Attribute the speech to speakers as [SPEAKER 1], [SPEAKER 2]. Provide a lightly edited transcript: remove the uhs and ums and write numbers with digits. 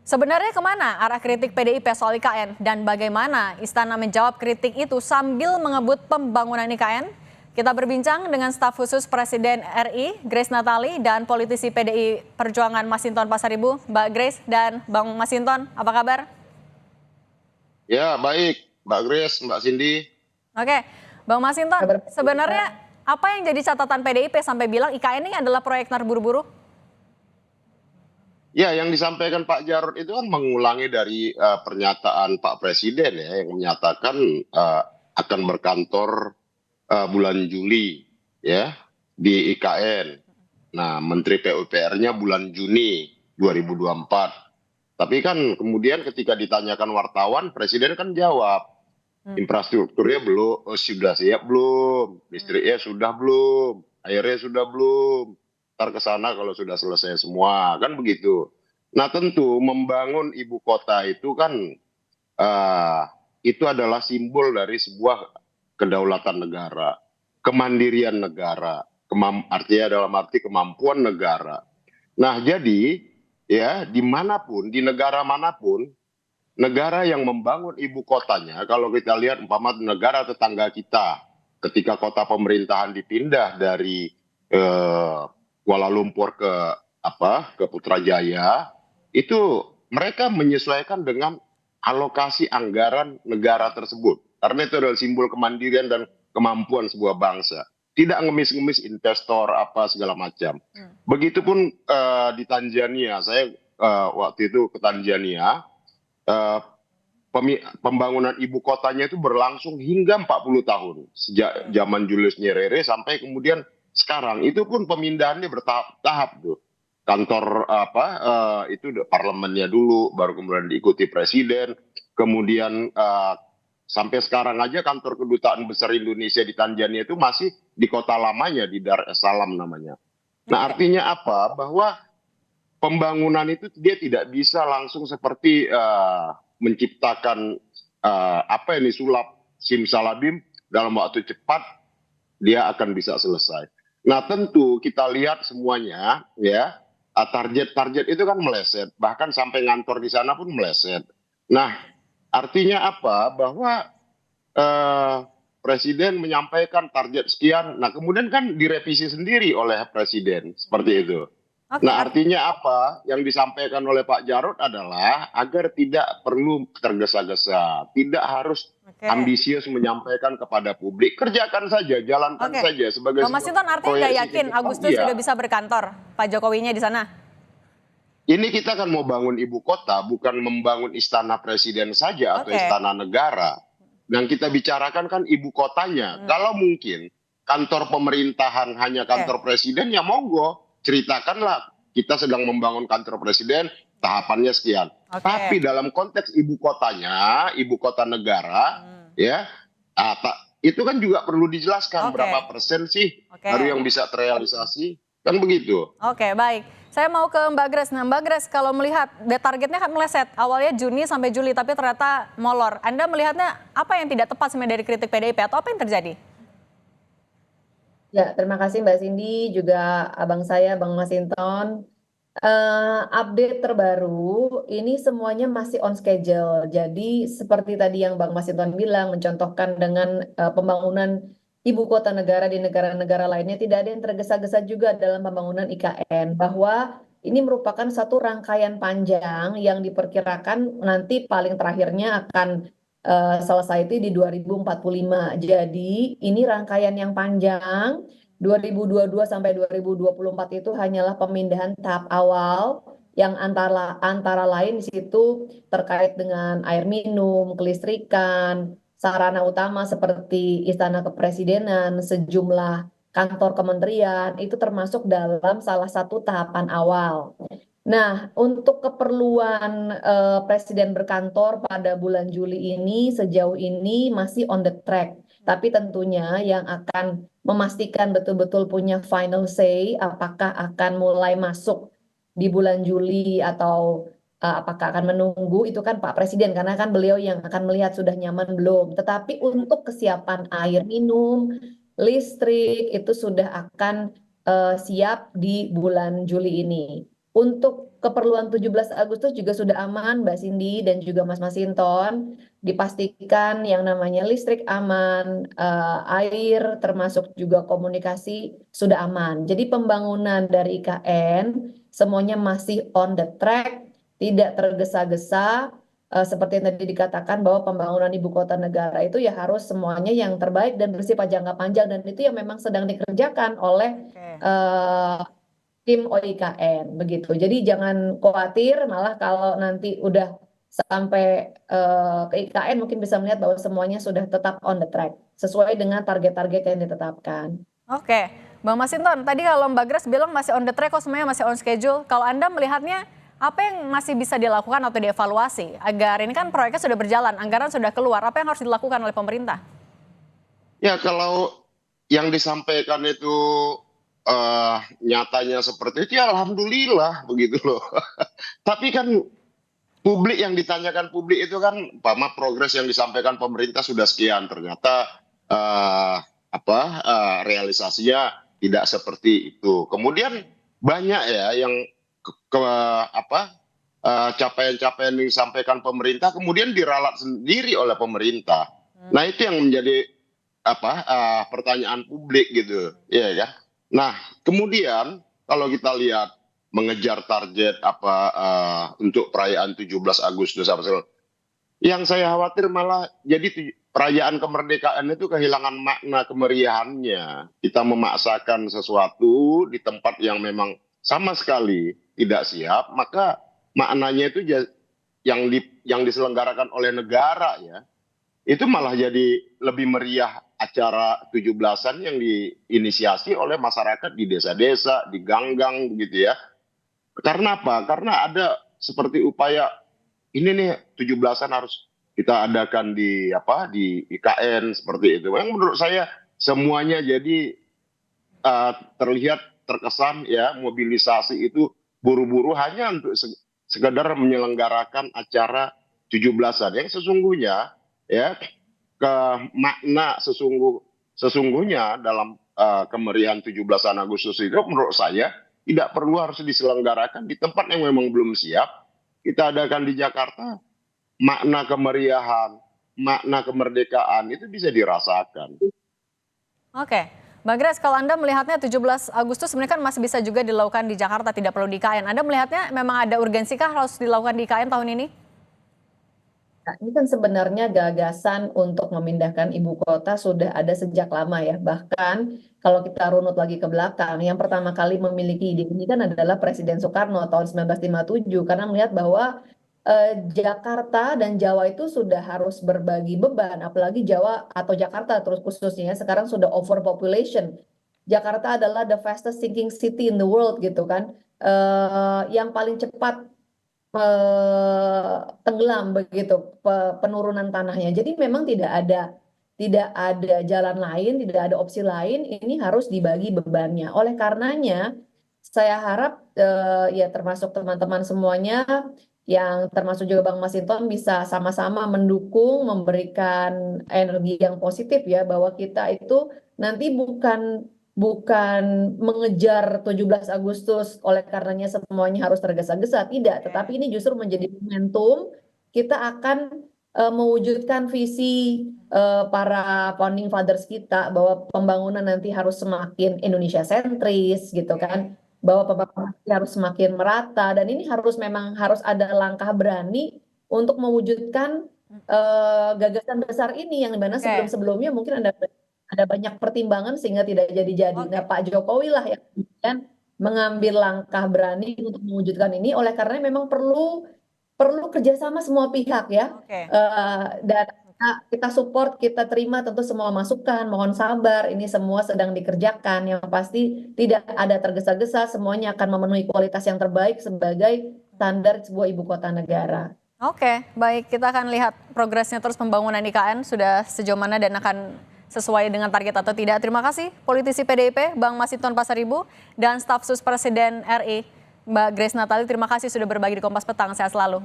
[SPEAKER 1] Sebenarnya kemana arah kritik PDIP soal IKN dan bagaimana Istana menjawab kritik itu sambil mengebut pembangunan IKN? Kita berbincang dengan staf khusus Presiden RI, Grace Natali, dan politisi PDI Perjuangan Masinton Pasaribu, Mbak Grace dan Bang Masinton. Apa kabar?
[SPEAKER 2] Ya, baik, Mbak Grace, Mbak Cindy.
[SPEAKER 1] Oke, Bang Masinton,
[SPEAKER 3] Kabar baik,
[SPEAKER 1] sebenarnya
[SPEAKER 3] Pak.
[SPEAKER 1] apa yang jadi catatan PDIP sampai bilang IKN ini adalah proyek terburu-buru?
[SPEAKER 2] Ya, yang disampaikan Pak Jarod itu kan mengulangi dari pernyataan Pak Presiden ya, yang menyatakan akan berkantor bulan Juli ya di IKN. Nah, Menteri PUPR-nya bulan Juni 2024. Tapi kan kemudian ketika ditanyakan wartawan, Presiden kan jawab, infrastrukturnya belum, sudah siap belum, listriknya sudah belum, airnya sudah belum, ntar ke sana kalau sudah selesai semua, kan begitu. Nah tentu membangun ibu kota itu kan eh, itu adalah simbol dari sebuah kedaulatan negara, kemandirian negara, artinya dalam arti kemampuan negara. Nah jadi ya dimanapun, di negara manapun, negara yang membangun ibu kotanya, kalau kita lihat umpama negara tetangga kita, ketika kota pemerintahan dipindah dari Kuala Lumpur ke Putrajaya, itu mereka menyesuaikan dengan alokasi anggaran negara tersebut. Karena itu adalah simbol kemandirian dan kemampuan sebuah bangsa. Tidak ngemis-ngemis investor apa segala macam. Begitupun di Tanzania, saya waktu itu ke Tanzania, eh, pembangunan ibu kotanya itu berlangsung hingga 40 tahun. Sejak zaman Julius Nyerere sampai kemudian sekarang. Itu pun pemindahannya bertahap tuh. Kantor itu parlemennya dulu, baru kemudian diikuti presiden. Kemudian sampai sekarang aja kantor kedutaan besar Indonesia di Tanzania itu masih di kota lamanya, di Dar es Salaam namanya. Nah artinya apa? Bahwa pembangunan itu dia tidak bisa langsung seperti menciptakan apa yang disulap simsalabim dalam waktu cepat dia akan bisa selesai. Nah tentu kita lihat semuanya ya, target-target itu kan meleset, bahkan sampai ngantor di sana pun meleset. Nah artinya apa? Bahwa eh, presiden menyampaikan target sekian, nah kemudian kan direvisi sendiri oleh presiden seperti itu.
[SPEAKER 1] Oke,
[SPEAKER 2] Nah, artinya apa? Yang disampaikan oleh Pak Jarod adalah agar tidak perlu tergesa-gesa, tidak harus
[SPEAKER 1] oke,
[SPEAKER 2] ambisius menyampaikan kepada publik, kerjakan saja, jalankan
[SPEAKER 1] oke.
[SPEAKER 2] saja sebagai
[SPEAKER 1] Bang
[SPEAKER 2] sebuah
[SPEAKER 1] Masinton artinya nggak
[SPEAKER 2] proyeksi ke
[SPEAKER 1] yakin
[SPEAKER 2] depan.
[SPEAKER 1] Agustus
[SPEAKER 2] Iya,
[SPEAKER 1] sudah bisa berkantor Pak Jokowinya di sana?
[SPEAKER 2] ini kita kan mau bangun ibu kota, bukan membangun istana presiden saja atau
[SPEAKER 1] Oke.
[SPEAKER 2] istana negara. Yang kita bicarakan kan ibu kotanya. Kalau mungkin kantor pemerintahan hanya kantor presiden, ya monggo, ceritakanlah kita sedang membangun kantor presiden, tahapannya sekian.
[SPEAKER 1] Oke.
[SPEAKER 2] Tapi dalam konteks ibu kotanya, ibu kota negara, ya, itu kan juga perlu dijelaskan
[SPEAKER 1] Oke.
[SPEAKER 2] berapa persen sih
[SPEAKER 1] Oke.
[SPEAKER 2] baru yang bisa terrealisasi, kan begitu.
[SPEAKER 1] Oke, baik. Saya mau ke Mbak Grace. Nah, Mbak Grace, kalau melihat targetnya kan meleset, awalnya Juni sampai Juli, tapi ternyata molor. Anda melihatnya apa yang tidak tepat sebenarnya dari kritik PDIP atau apa yang terjadi?
[SPEAKER 3] Ya, terima kasih Mbak Cindy, juga abang saya, Bang Masinton. Update terbaru, ini semuanya masih on schedule. Jadi seperti tadi yang Bang Masinton bilang, mencontohkan dengan pembangunan ibu kota negara di negara-negara lainnya, tidak ada yang tergesa-gesa juga dalam pembangunan IKN. Bahwa ini merupakan satu rangkaian panjang yang diperkirakan nanti paling terakhirnya akan selesai itu di 2045. Jadi ini rangkaian yang panjang. 2022 sampai 2024 itu hanyalah pemindahan tahap awal yang antara lain di situ terkait dengan air minum, kelistrikan, sarana utama seperti Istana Kepresidenan, sejumlah kantor kementerian itu termasuk dalam salah satu tahapan awal. Nah, untuk keperluan Presiden berkantor pada bulan Juli ini sejauh ini masih on the track. Tapi tentunya yang akan memastikan betul-betul punya final say apakah akan mulai masuk di bulan Juli atau apakah akan menunggu itu kan Pak Presiden karena kan beliau yang akan melihat sudah nyaman belum. Tetapi untuk kesiapan air minum, listrik itu sudah akan siap di bulan Juli ini. Untuk keperluan 17 Agustus juga sudah aman, Mbak Cindy dan juga Mas Masinton. Dipastikan yang namanya listrik aman, air termasuk juga komunikasi sudah aman. Jadi pembangunan dari IKN semuanya masih on the track, tidak tergesa-gesa. Seperti yang tadi dikatakan bahwa pembangunan ibu kota negara itu ya harus semuanya yang terbaik dan bersifat jangka panjang, dan itu yang memang sedang dikerjakan oleh
[SPEAKER 1] Oke.
[SPEAKER 3] eh, tim OIKN begitu. Jadi jangan khawatir, malah kalau nanti udah sampai ke IKN mungkin bisa melihat bahwa semuanya sudah tetap on the track sesuai dengan target-target yang ditetapkan.
[SPEAKER 1] Oke, Bang Masinton, tadi kalau Mbak Grace bilang masih on the track, kok semuanya masih on schedule. Kalau Anda melihatnya, apa yang masih bisa dilakukan atau dievaluasi agar ini kan proyeknya sudah berjalan, anggaran sudah keluar, apa yang harus dilakukan oleh pemerintah?
[SPEAKER 2] Ya kalau yang disampaikan itu nyatanya seperti itu, ya alhamdulillah begitu loh. Tapi kan publik, yang ditanyakan publik itu kan, progres yang disampaikan pemerintah sudah sekian, ternyata realisasinya tidak seperti itu. Kemudian banyak ya yang capaian-capaian yang disampaikan pemerintah kemudian diralat sendiri oleh pemerintah. Nah itu yang menjadi pertanyaan publik gitu, ya ya. Nah kemudian kalau kita lihat mengejar target untuk perayaan 17 Agustus yang saya khawatir malah jadi perayaan kemerdekaan itu kehilangan makna kemeriahannya. Kita memaksakan sesuatu di tempat yang memang sama sekali tidak siap, maka maknanya itu yang diselenggarakan oleh negara ya, itu malah jadi lebih meriah acara 17-an yang diinisiasi oleh masyarakat di desa-desa, di gang-gang begitu ya. Karena apa? Karena ada seperti upaya ini nih 17-an harus kita adakan di IKN seperti itu. Yang menurut saya semuanya jadi terlihat terkesan ya mobilisasi itu buru-buru hanya untuk sekedar menyelenggarakan acara 17-an yang sesungguhnya ya ke makna sesungguhnya dalam kemeriahan 17-an Agustus itu menurut saya tidak perlu harus diselenggarakan di tempat yang memang belum siap. Kita adakan di Jakarta, makna kemeriahan, makna kemerdekaan itu bisa dirasakan.
[SPEAKER 1] Oke, Mbak Grace, kalau Anda melihatnya 17 Agustus sebenarnya kan masih bisa juga dilakukan di Jakarta, tidak perlu di IKN. Anda melihatnya memang ada urgensikah harus dilakukan di IKN tahun ini?
[SPEAKER 3] Nah, ini kan sebenarnya gagasan untuk memindahkan ibu kota sudah ada sejak lama ya. Bahkan kalau kita runut lagi ke belakang, yang pertama kali memiliki ide ini kan adalah Presiden Soekarno tahun 1957, karena melihat bahwa Jakarta dan Jawa itu sudah harus berbagi beban, apalagi Jawa atau Jakarta terus khususnya sekarang sudah overpopulation. Jakarta adalah the fastest sinking city in the world gitu kan, yang paling cepat tenggelam begitu penurunan tanahnya. Jadi memang tidak ada jalan lain, tidak ada opsi lain. Ini harus dibagi bebannya. Oleh karenanya, saya harap ya termasuk teman-teman semuanya, yang termasuk juga Bang Masinton bisa sama-sama mendukung, memberikan energi yang positif ya, bahwa kita itu nanti bukan mengejar 17 Agustus oleh karenanya semuanya harus tergesa-gesa, tidak, tetapi ini justru menjadi momentum kita akan mewujudkan visi para founding fathers kita, bahwa pembangunan nanti harus semakin Indonesia sentris gitu kan, bahwa pembangunan nanti harus semakin merata, dan ini memang harus ada langkah berani untuk mewujudkan gagasan besar ini, yang dimana sebelum-sebelumnya mungkin ada banyak pertimbangan sehingga tidak jadi-jadi. Nah, Pak Jokowi lah yang kemudian mengambil langkah berani untuk mewujudkan ini, oleh karena memang perlu kerjasama semua pihak ya. Dan kita support, kita terima tentu semua masukan, mohon sabar, ini semua sedang dikerjakan. Yang pasti tidak ada tergesa-gesa, semuanya akan memenuhi kualitas yang terbaik sebagai standar sebuah ibu kota negara.
[SPEAKER 1] Oke, baik, kita akan lihat progresnya terus pembangunan IKN sudah sejauh mana dan akan sesuai dengan target atau tidak. Terima kasih politisi PDIP Bang Masinton Pasaribu dan staf sus Presiden RI Mbak Grace Natali. Terima kasih sudah berbagi di Kompas Petang. Sehat selalu.